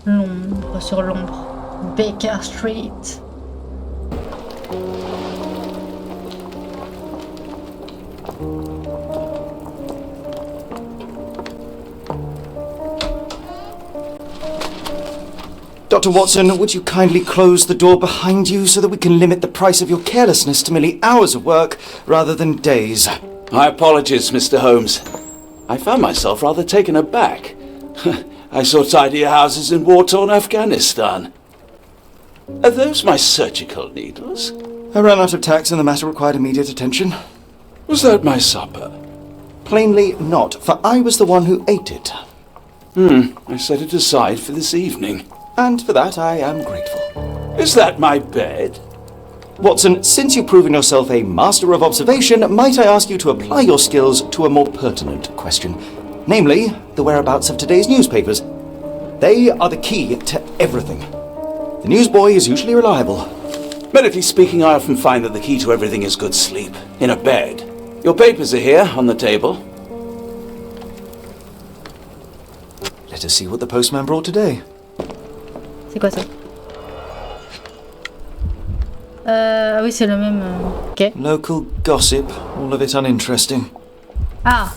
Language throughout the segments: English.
L'ombre sur l'ombre. Baker Street. Dr. Watson, would you kindly close the door behind you so that we can limit the price of your carelessness to merely hours of work rather than days? My apologies, Mr. Holmes. I found myself rather taken aback. I saw tidier houses in war-torn Afghanistan. Are those my surgical needles? I ran out of tacks and the matter required immediate attention. Was that my supper? Plainly not, for I was the one who ate it. I set it aside for this evening. And for that I am grateful. Is that my bed? Watson, since you've proven yourself a master of observation, might I ask you to apply your skills to a more pertinent question? Namely, the whereabouts of today's newspapers. They are the key to everything. The newsboy is usually reliable. Medically speaking, I often find that the key to everything is good sleep. In a bed. Your papers are here, on the table. Let us see what the postman brought today. C'est quoi ça? Ah oui, c'est le même. Ok. Local gossip, all of it uninteresting. Ah!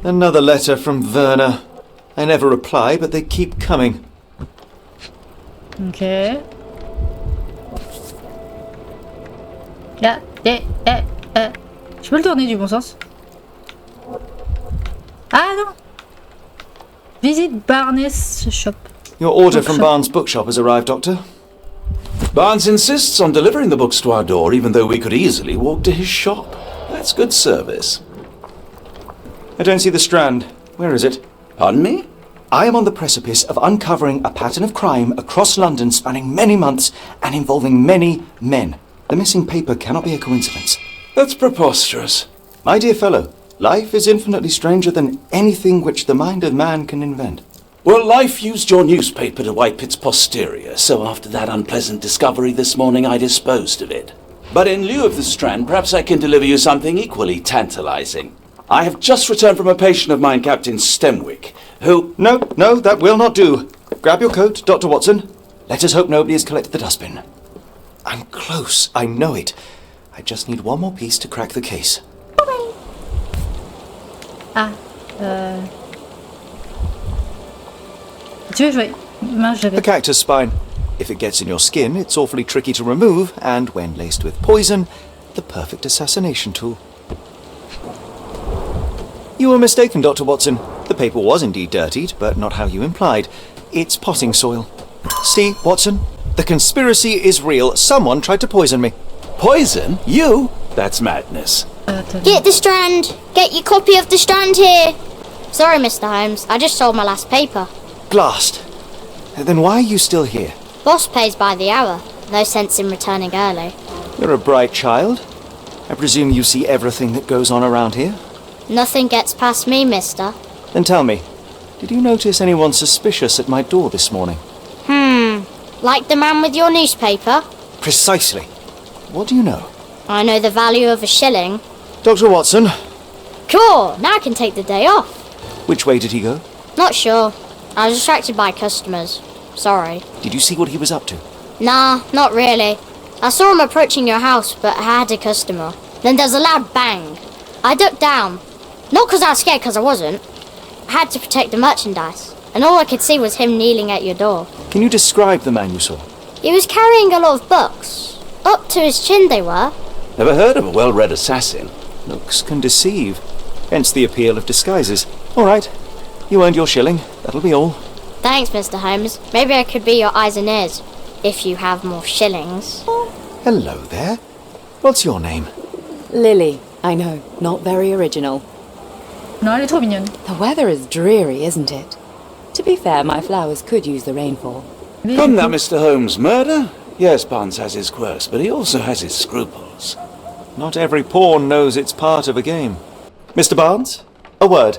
Another letter from Werner. I never reply, but they keep coming. Ok. Ah, Je peux le tourner du bon sens? Ah non! Visite Barnes Shop. Your order from Barnes' bookshop has arrived, Doctor. Barnes insists on delivering the books to our door, even though we could easily walk to his shop. That's good service. I don't see the Strand. Where is it? Pardon me? I am on the precipice of uncovering a pattern of crime across London spanning many months and involving many men. The missing paper cannot be a coincidence. That's preposterous. My dear fellow, life is infinitely stranger than anything which the mind of man can invent. Well, life used your newspaper to wipe its posterior, so after that unpleasant discovery this morning, I disposed of it. But in lieu of the Strand, perhaps I can deliver you something equally tantalizing. I have just returned from a patient of mine, Captain Stemwick, who... No, that will not do. Grab your coat, Dr. Watson. Let us hope nobody has collected the dustbin. I'm close, I know it. I just need one more piece to crack the case. Ah, Tu veux jouer? Moi, je vais. The cactus spine. If it gets in your skin, it's awfully tricky to remove, and when laced with poison, the perfect assassination tool. You were mistaken, Dr. Watson. The paper was indeed dirtied, but not how you implied. It's potting soil. See, Watson, the conspiracy is real. Someone tried to poison me. Poison? You? That's madness. Get the Strand! Get your copy of the Strand here! Sorry, Mr. Holmes, I just sold my last paper. Blast. Then why are you still here? Boss pays by the hour. No sense in returning early. You're a bright child. I presume you see everything that goes on around here? Nothing gets past me, mister. Then tell me, did you notice anyone suspicious at my door this morning? Like the man with your newspaper? Precisely. What do you know? I know the value of a shilling. Dr. Watson, Cool, now I can take the day off. which way did he go? Not sure. I was distracted by customers. Sorry. Did you see what he was up to? Nah, not really. I saw him approaching your house, but I had a customer. Then there's a loud bang. I ducked down. Not because I was scared, because I wasn't. I had to protect the merchandise. And all I could see was him kneeling at your door. Can you describe the man you saw? He was carrying a lot of books. Up to his chin they were. Never heard of a well-read assassin. Looks can deceive. Hence the appeal of disguises. All right. You earned your shilling. That'll be all. Thanks, Mr. Holmes. Maybe I could be your eyes and ears. If you have more shillings. Hello there. What's your name? Lily. I know, not very original. Non, elle est trop mignonne. The weather is dreary, isn't it? To be fair, my flowers could use the rainfall. Come now, Mr. Holmes. Murder? Yes, Barnes has his quirks, but he also has his scruples. Not every pawn knows it's part of a game. Mr. Barnes, a word.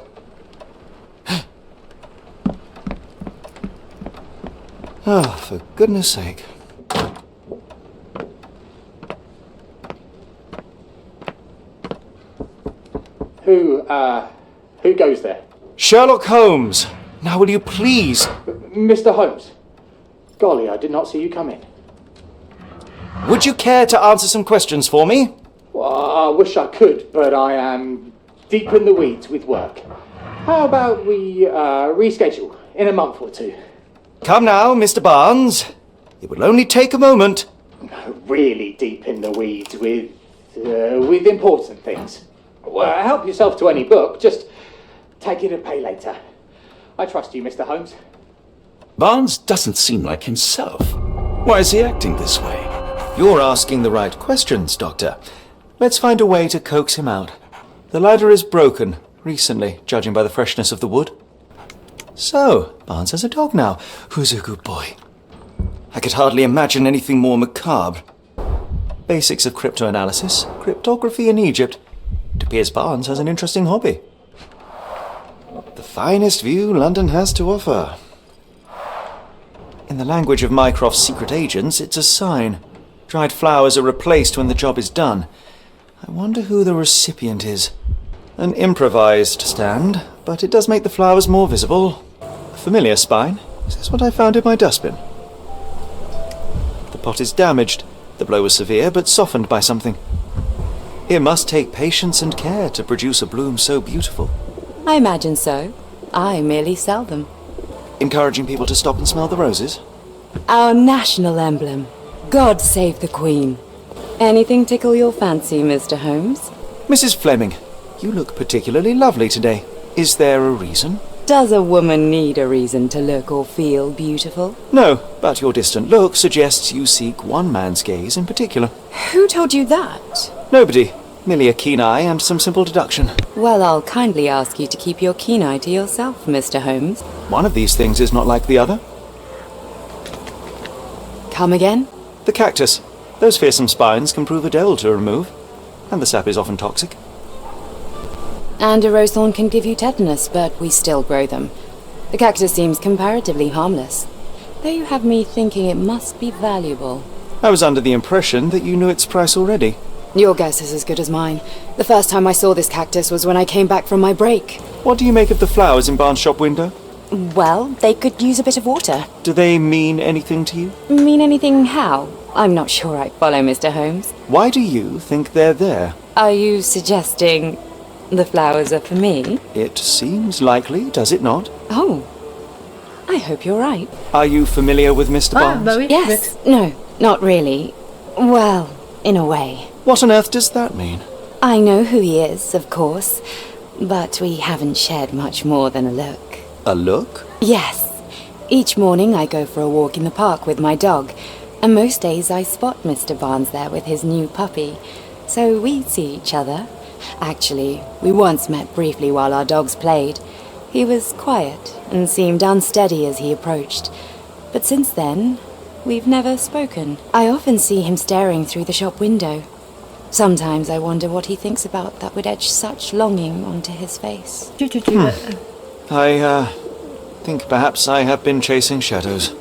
Oh, for goodness sake. Who goes there? Sherlock Holmes, now will you please... Mr. Holmes. Golly, I did not see you come in. Would you care to answer some questions for me? Well, I wish I could, but I am deep in the weeds with work. How about we reschedule in a month or two? Come now, Mr. Barnes. It will only take a moment. Really deep in the weeds with important things. Well, help yourself to any book, just take it and pay later. I trust you, Mr. Holmes. Barnes doesn't seem like himself. Why is he acting this way? You're asking the right questions, Doctor. Let's find a way to coax him out. The ladder is broken, recently, judging by the freshness of the wood. So, Barnes has a dog now. Who's a good boy? I could hardly imagine anything more macabre. Basics of cryptoanalysis, cryptography in Egypt. It appears Barnes has an interesting hobby. The finest view London has to offer. In the language of Mycroft's secret agents, it's a sign. Dried flowers are replaced when the job is done. I wonder who the recipient is. An improvised stand, but it does make the flowers more visible. A familiar spine. Is this what I found in my dustbin? The pot is damaged. The blow was severe, but softened by something. It must take patience and care to produce a bloom so beautiful. I imagine so. I merely sell them. Encouraging people to stop and smell the roses? Our national emblem. God save the Queen. Anything tickle your fancy, Mr. Holmes? Mrs. Fleming, you look particularly lovely today. Is there a reason? Does a woman need a reason to look or feel beautiful? No, but your distant look suggests you seek one man's gaze in particular. Who told you that? Nobody. Merely a keen eye and some simple deduction. Well, I'll kindly ask you to keep your keen eye to yourself, Mr. Holmes. One of these things is not like the other. Come again? The cactus. Those fearsome spines can prove a devil to remove, and the sap is often toxic. And a rose thorn can give you tetanus, but we still grow them. The cactus seems comparatively harmless, though you have me thinking it must be valuable. I was under the impression that you knew its price already. Your guess is as good as mine. The first time I saw this cactus was when I came back from my break. What do you make of the flowers in Barnes' shop window? Well, they could use a bit of water. Do they mean anything to you? Mean anything how? I'm not sure I follow, Mr. Holmes. Why do you think they're there? Are you suggesting the flowers are for me? It seems likely, does it not? Oh, I hope you're right. Are you familiar with Mr. Barnes? bah oui, Yes. No, not really. Well, in a way. What on earth does that mean? I know who he is, of course, but we haven't shared much more than a look. A look? Yes. Each morning I go for a walk in the park with my dog, and most days I spot Mr. Barnes there with his new puppy, so we see each other. Actually, we once met briefly while our dogs played. He was quiet and seemed unsteady as he approached, but since then, we've never spoken. I often see him staring through the shop window. Sometimes I wonder what he thinks about that would etch such longing onto his face. I think perhaps I have been chasing shadows.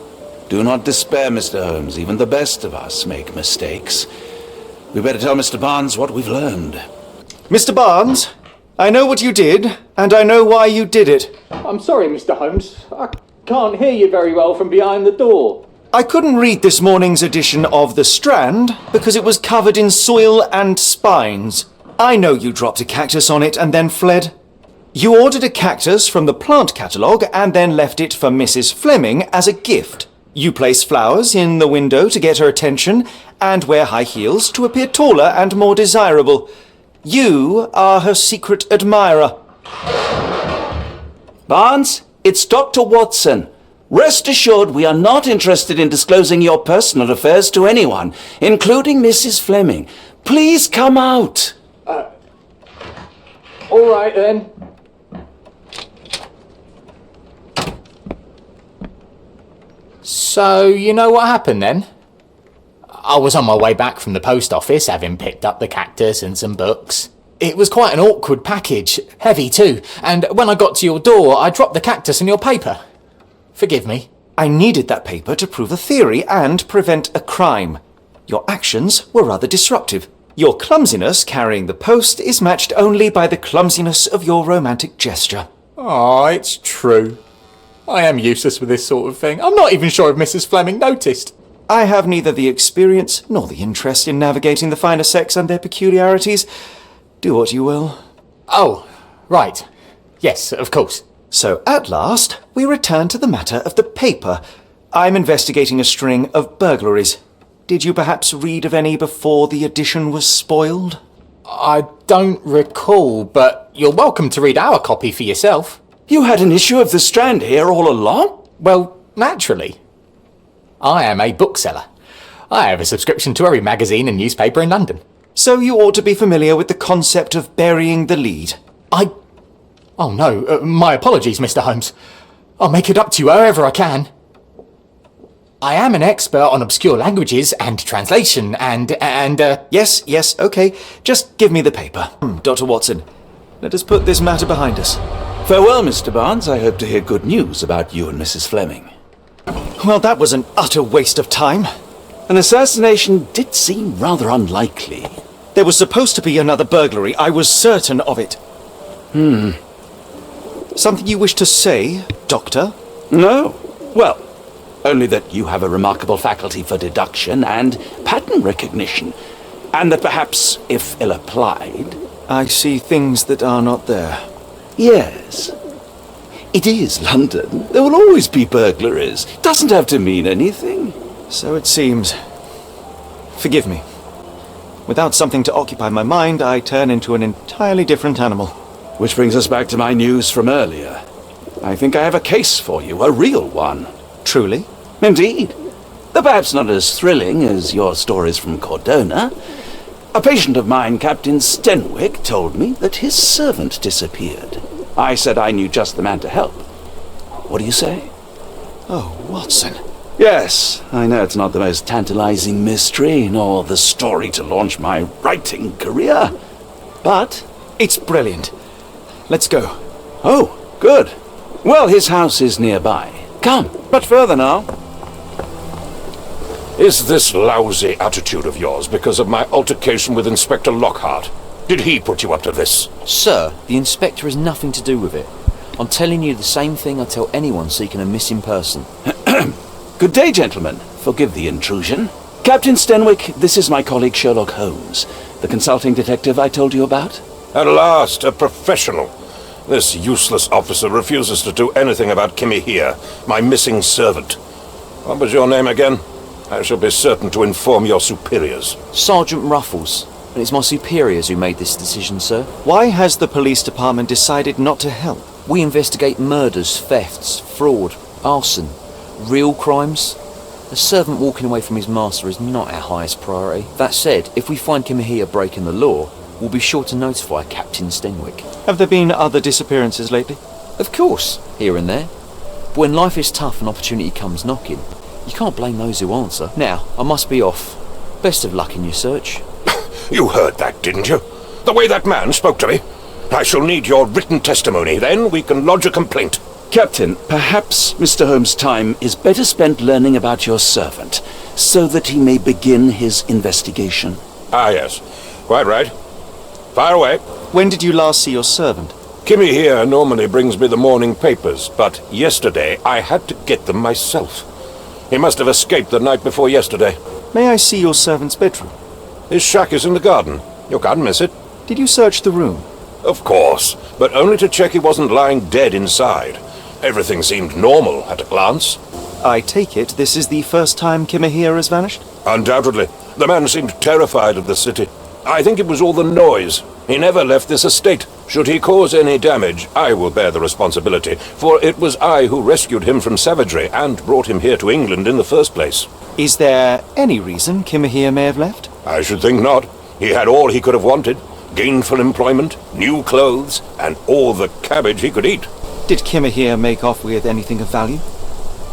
Do not despair, Mr. Holmes. Even the best of us make mistakes. We better tell Mr. Barnes what we've learned. Mr. Barnes, I know what you did, and I know why you did it. I'm sorry, Mr. Holmes. I can't hear you very well from behind the door. I couldn't read this morning's edition of The Strand because it was covered in soil and spines. I know you dropped a cactus on it and then fled. You ordered a cactus from the plant catalogue and then left it for Mrs. Fleming as a gift. You place flowers in the window to get her attention and wear high heels to appear taller and more desirable. You are her secret admirer. Barnes, it's Dr. Watson. Rest assured we are not interested in disclosing your personal affairs to anyone, including Mrs. Fleming. Please come out. All right, then. So, you know what happened then? I was on my way back from the post office, having picked up the cactus and some books. It was quite an awkward package, heavy too, and when I got to your door, I dropped the cactus in your paper. Forgive me. I needed that paper to prove a theory and prevent a crime. Your actions were rather disruptive. Your clumsiness carrying the post is matched only by the clumsiness of your romantic gesture. Oh, it's true. I am useless with this sort of thing. I'm not even sure if Mrs. Fleming noticed. I have neither the experience nor the interest in navigating the finer sex and their peculiarities. Do what you will. Oh, right. Yes, of course. So, at last, we return to the matter of the paper. I'm investigating a string of burglaries. Did you perhaps read of any before the edition was spoiled? I don't recall, but you're welcome to read our copy for yourself. You had an issue of the Strand here all along? Well, naturally. I am a bookseller. I have a subscription to every magazine and newspaper in London. So you ought to be familiar with the concept of burying the lead. Oh no, my apologies, Mr. Holmes. I'll make it up to you however I can. I am an expert on obscure languages and translation and. Yes, okay. Just give me the paper. Dr. Watson, let us put this matter behind us. Farewell, Mr. Barnes. I hope to hear good news about you and Mrs. Fleming. Well, that was an utter waste of time. An assassination did seem rather unlikely. There was supposed to be another burglary. I was certain of it. Something you wish to say, Doctor? No. Well, only that you have a remarkable faculty for deduction and pattern recognition, and that perhaps, if ill-applied... I see things that are not there. Yes. It is London. There will always be burglaries. Doesn't have to mean anything. So it seems. Forgive me. Without something to occupy my mind, I turn into an entirely different animal. Which brings us back to my news from earlier. I think I have a case for you, a real one. Truly? Indeed. Though perhaps not as thrilling as your stories from Cordona. A patient of mine, Captain Stenwick, told me that his servant disappeared. I said I knew just the man to help. What do you say? Oh, Watson. Yes, I know it's not the most tantalizing mystery, nor the story to launch my writing career. But it's brilliant. Let's go. Oh, good. Well, his house is nearby. Come, but further now. Is this lousy attitude of yours because of my altercation with Inspector Lockhart? Did he put you up to this? Sir, the inspector has nothing to do with it. I'm telling you the same thing I tell anyone seeking a missing person. Good day, gentlemen. Forgive the intrusion. Captain Stenwick, this is my colleague Sherlock Holmes, the consulting detective I told you about. At last, a professional. This useless officer refuses to do anything about Kimmy here, my missing servant. What was your name again? I shall be certain to inform your superiors. Sergeant Ruffles. And it's my superiors who made this decision, sir. Why has the police department decided not to help? We investigate murders, thefts, fraud, arson, real crimes. A servant walking away from his master is not our highest priority. That said, if we find Kimahia breaking the law, we'll be sure to notify Captain Stenwick. Have there been other disappearances lately? Of course, here and there. But when life is tough and opportunity comes knocking, you can't blame those who answer. Now, I must be off. Best of luck in your search. You heard that, didn't you? The way that man spoke to me. I shall need your written testimony, then we can lodge a complaint. Captain, perhaps Mr. Holmes' time is better spent learning about your servant, so that he may begin his investigation. Ah, yes. Quite right. Fire away. When did you last see your servant? Kimmy here normally brings me the morning papers, but yesterday I had to get them myself. He must have escaped the night before yesterday. May I see your servant's bedroom? His shack is in the garden. You can't miss it. Did you search the room? Of course, but only to check he wasn't lying dead inside. Everything seemed normal at a glance. I take it this is the first time Kimahia has vanished? Undoubtedly. The man seemed terrified of the city. I think it was all the noise. He never left this estate. Should he cause any damage, I will bear the responsibility, for it was I who rescued him from savagery and brought him here to England in the first place. Is there any reason Kimahia may have left? I should think not. He had all he could have wanted. Gainful employment, new clothes, and all the cabbage he could eat. Did Kimahia make off with anything of value?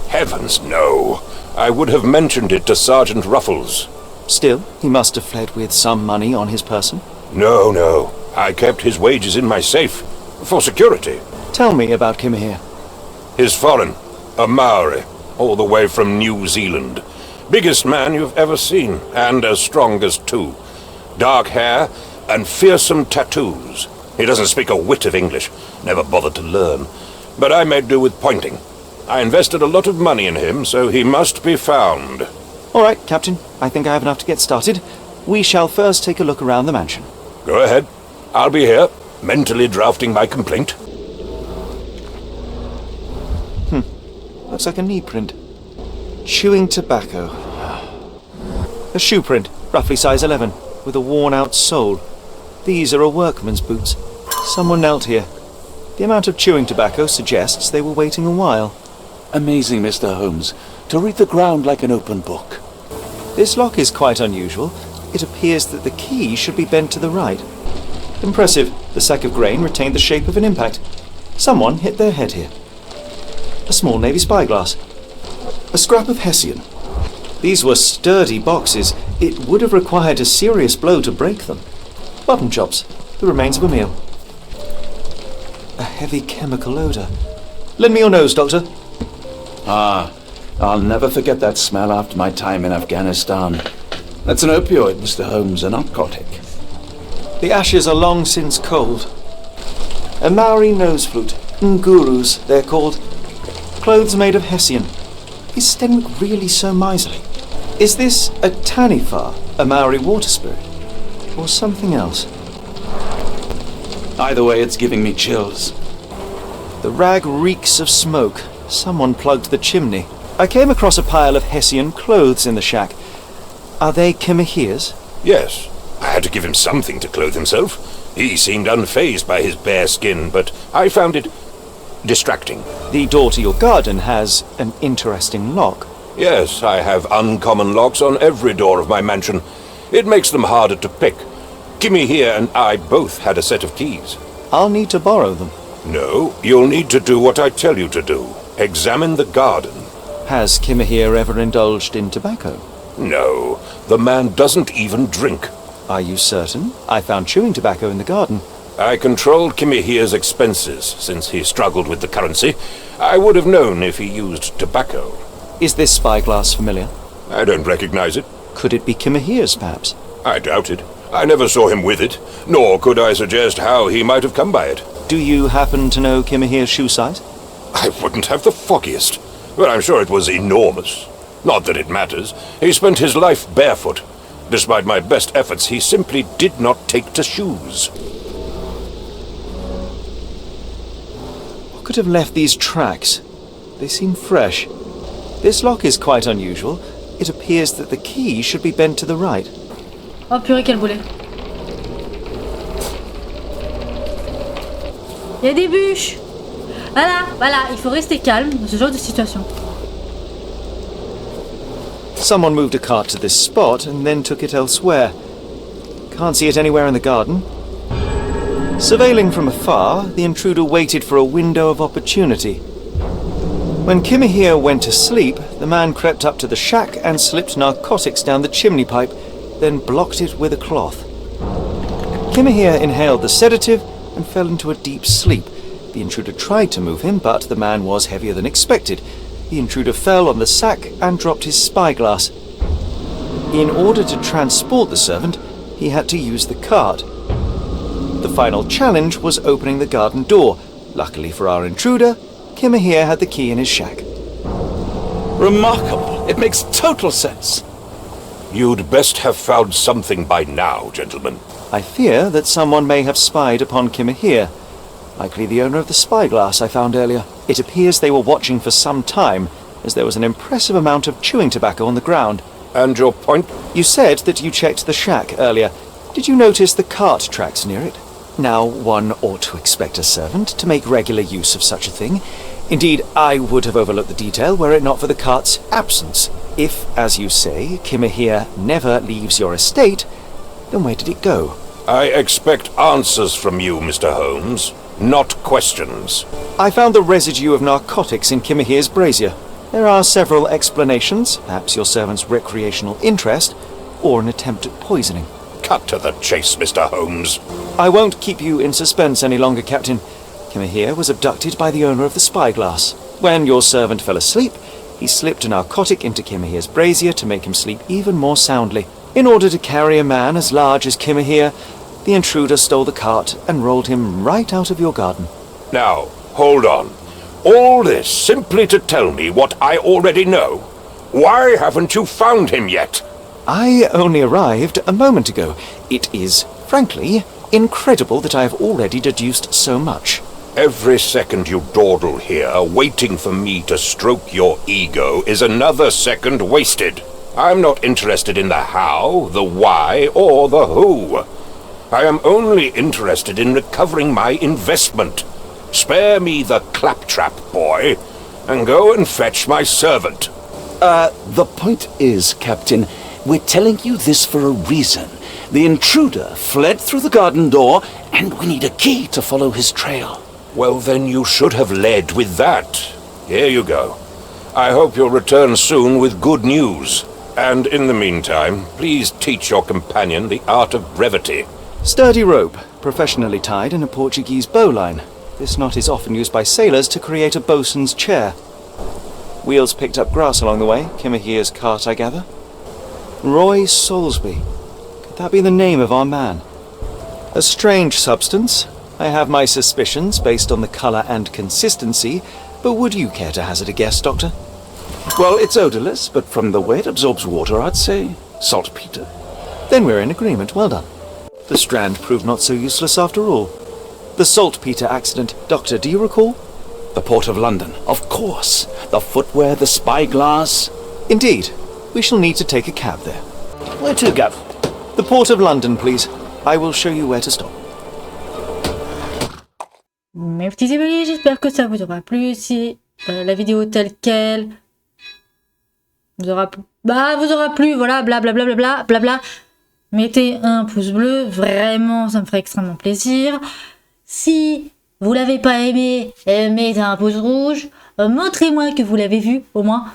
Heavens, no. I would have mentioned it to Sergeant Ruffles. Still, he must have fled with some money on his person. No. I kept his wages in my safe. For security. Tell me about Kimahia. He's foreign. A Maori. All the way from New Zealand. Biggest man you've ever seen. And as strong as two. Dark hair and fearsome tattoos. He doesn't speak a whit of English. Never bothered to learn. But I made do with pointing. I invested a lot of money in him, so he must be found. All right, Captain. I think I have enough to get started. We shall first take a look around the mansion. Go ahead. I'll be here, mentally drafting my complaint. Looks like a knee print. Chewing tobacco. A shoe print, roughly size 11, with a worn-out sole. These are a workman's boots. Someone knelt here. The amount of chewing tobacco suggests they were waiting a while. Amazing, Mr. Holmes. To read the ground like an open book. This lock is quite unusual. It appears that the key should be bent to the right. Impressive. The sack of grain retained the shape of an impact. Someone hit their head here. A small navy spyglass. A scrap of Hessian. These were sturdy boxes. It would have required a serious blow to break them. Mutton chops. The remains of a meal. A heavy chemical odour. Lend me your nose, Doctor. Ah, I'll never forget that smell after my time in Afghanistan. That's an opioid, Mr. Holmes, a narcotic. The ashes are long since cold. A Maori nose flute. Ngurus, they're called. Clothes made of Hessian. Is Stenwick really so miserly? Is this a Tanifar, a Maori water spirit? Or something else? Either way, it's giving me chills. The rag reeks of smoke. Someone plugged the chimney. I came across a pile of Hessian clothes in the shack. Are they Kimahia's? Yes. I had to give him something to clothe himself. He seemed unfazed by his bare skin, but I found it distracting. The door to your garden has an interesting lock. Yes, I have uncommon locks on every door of my mansion. It makes them harder to pick. Kimmy here and I both had a set of keys. I'll need to borrow them. No, you'll need to do what I tell you to do. Examine the garden. Has Kimahia ever indulged in tobacco? No, the man doesn't even drink. Are you certain? I found chewing tobacco in the garden. I controlled Kimmy here's expenses since he struggled with the currency. I would have known if he used tobacco. Is this spyglass familiar? I don't recognize it. Could it be Kimahia's, perhaps? I doubt it. I never saw him with it, nor could I suggest how he might have come by it. Do you happen to know Kimahia's shoe size? I wouldn't have the foggiest, but I'm sure it was enormous. Not that it matters. He spent his life barefoot. Despite my best efforts, he simply did not take to shoes. What could have left these tracks? They seem fresh. This lock is quite unusual. It appears that the key should be bent to the right. Oh purée, quel boulet. Il y a des bûches. Voilà, il faut rester calme dans ce genre de situation. Someone moved a cart to this spot and then took it elsewhere. Can't see it anywhere in the garden. Surveilling from afar, the intruder waited for a window of opportunity. When Kimahia went to sleep, the man crept up to the shack and slipped narcotics down the chimney pipe, then blocked it with a cloth. Kimahia inhaled the sedative and fell into a deep sleep. The intruder tried to move him, but the man was heavier than expected. The intruder fell on the sack and dropped his spyglass. In order to transport the servant, he had to use the cart. The final challenge was opening the garden door. Luckily for our intruder, Kimahia had the key in his shack. Remarkable. It makes total sense. You'd best have found something by now, gentlemen. I fear that someone may have spied upon Kimahia. Likely the owner of the spyglass I found earlier. It appears they were watching for some time, as there was an impressive amount of chewing tobacco on the ground. And your point? You said that you checked the shack earlier. Did you notice the cart tracks near it? Now, one ought to expect a servant to make regular use of such a thing. Indeed, I would have overlooked the detail were it not for the cart's absence. If, as you say, Kimahia never leaves your estate, then where did it go? I expect answers from you, Mr. Holmes, not questions. I found the residue of narcotics in Kimahia's brazier. There are several explanations, perhaps your servant's recreational interest, or an attempt at poisoning. Cut to the chase, Mr. Holmes. I won't keep you in suspense any longer, Captain. Kimahia was abducted by the owner of the spyglass. When your servant fell asleep, he slipped a narcotic into Kimahia's brazier to make him sleep even more soundly. In order to carry a man as large as Kimahia, The intruder stole the cart and rolled him right out of your garden. Now, hold on. All this simply to tell me what I already know? Why haven't you found him yet? I only arrived a moment ago. It is, frankly, incredible that I have already deduced so much. Every second you dawdle here, waiting for me to stroke your ego, is another second wasted. I'm not interested in the how, the why, or the who. I am only interested in recovering my investment. Spare me the claptrap, boy, and go and fetch my servant. The point is, Captain, we're telling you this for a reason. The intruder fled through the garden door, and we need a key to follow his trail. Well, then you should have led with that. Here you go. I hope you'll return soon with good news. And in the meantime, please teach your companion the art of brevity. Sturdy rope, professionally tied in a Portuguese bowline. This knot is often used by sailors to create a bosun's chair. Wheels picked up grass along the way. Kimahia's cart, I gather. Roy Soulsby. Could that be the name of our man? A strange substance. I have my suspicions based on the colour and consistency, but would you care to hazard a guess, Doctor? Well, it's odorless, but from the way it absorbs water, I'd say saltpeter. Then we're in agreement. Well done. The strand proved not so useless after all. The saltpeter accident. Doctor, do you recall? The Port of London, of course. The footwear, the spyglass. Indeed. We shall need to take a cab there. Where to, Gav? The Port of London, please. I will show you where to stop. Mes petits evolis, j'espère que ça vous aura plu. Si la vidéo telle quelle vous aura plu, voilà, blablabla, blabla. Mettez un pouce bleu, vraiment, ça me ferait extrêmement plaisir. Si vous l'avez pas aimé, mettez un pouce rouge. Montrez-moi que vous l'avez vu, au moins.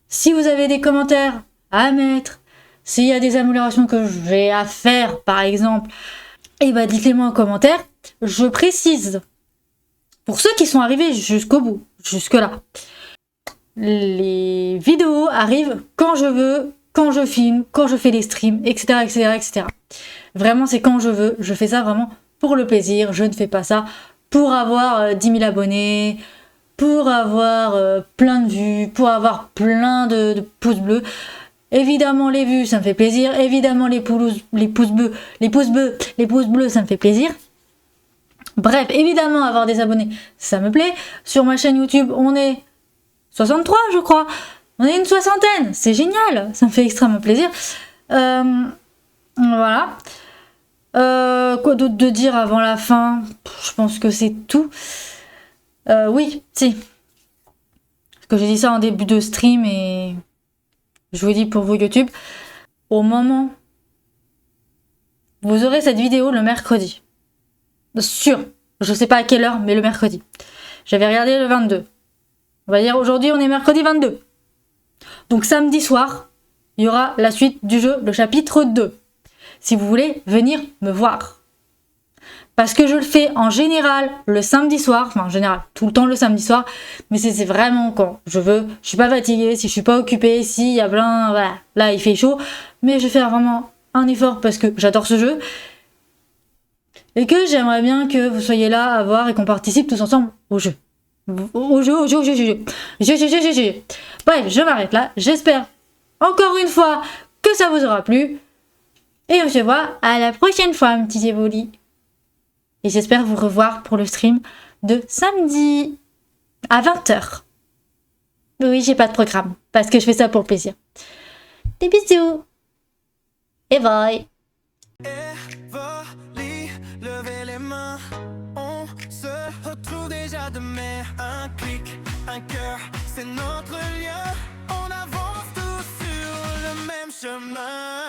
Si vous avez des commentaires à mettre, s'il y a des améliorations que j'ai à faire, par exemple, eh ben dites-les-moi en commentaire. Je précise, pour ceux qui sont arrivés jusqu'au bout, jusque-là, les vidéos arrivent quand je veux, quand je filme, quand je fais les streams, etc., etc., etc. Vraiment, c'est quand je veux. Je fais ça vraiment pour le plaisir. Je ne fais pas ça pour avoir 10 000 abonnés, pour avoir plein de vues, pour avoir plein de pouces bleus. Évidemment, les vues, ça me fait plaisir. Évidemment, les pouces bleus, ça me fait plaisir. Bref, évidemment, avoir des abonnés, ça me plaît. Sur ma chaîne YouTube, on est 63, je crois. On est une soixantaine. C'est génial. Ça me fait extrêmement plaisir. Voilà. Quoi d'autre de dire avant la fin? Je pense que c'est tout. Oui, si. Parce que j'ai dit ça en début de stream et je vous dis pour vous YouTube. Au moment, vous aurez cette vidéo le mercredi. Sûr. Je sais pas à quelle heure, mais le mercredi. J'avais regardé le 22. On va dire aujourd'hui, on est mercredi 22. Donc samedi soir, il y aura la suite du jeu, le chapitre 2. Si vous voulez venir me voir. Parce que je le fais en général le samedi soir, enfin en général, tout le temps le samedi soir, mais c'est vraiment quand je veux, je suis pas fatiguée, si je suis pas occupée, si il y a plein, voilà, là il fait chaud, mais je vais faire vraiment un effort parce que j'adore ce jeu. Et que j'aimerais bien que vous soyez là à voir et qu'on participe tous ensemble au jeu. Au jeu. Bref, je m'arrête là. J'espère encore une fois que ça vous aura plu. Et on se voit à la prochaine fois, mes petits évolis. Et j'espère vous revoir pour le stream de samedi à 20h. Oui, j'ai pas de programme parce que je fais ça pour le plaisir. Des bisous. Et bye. Levez les mains, on se retrouve déjà demain. Un clic, un cœur, c'est notre lien. On avance tous sur le même chemin.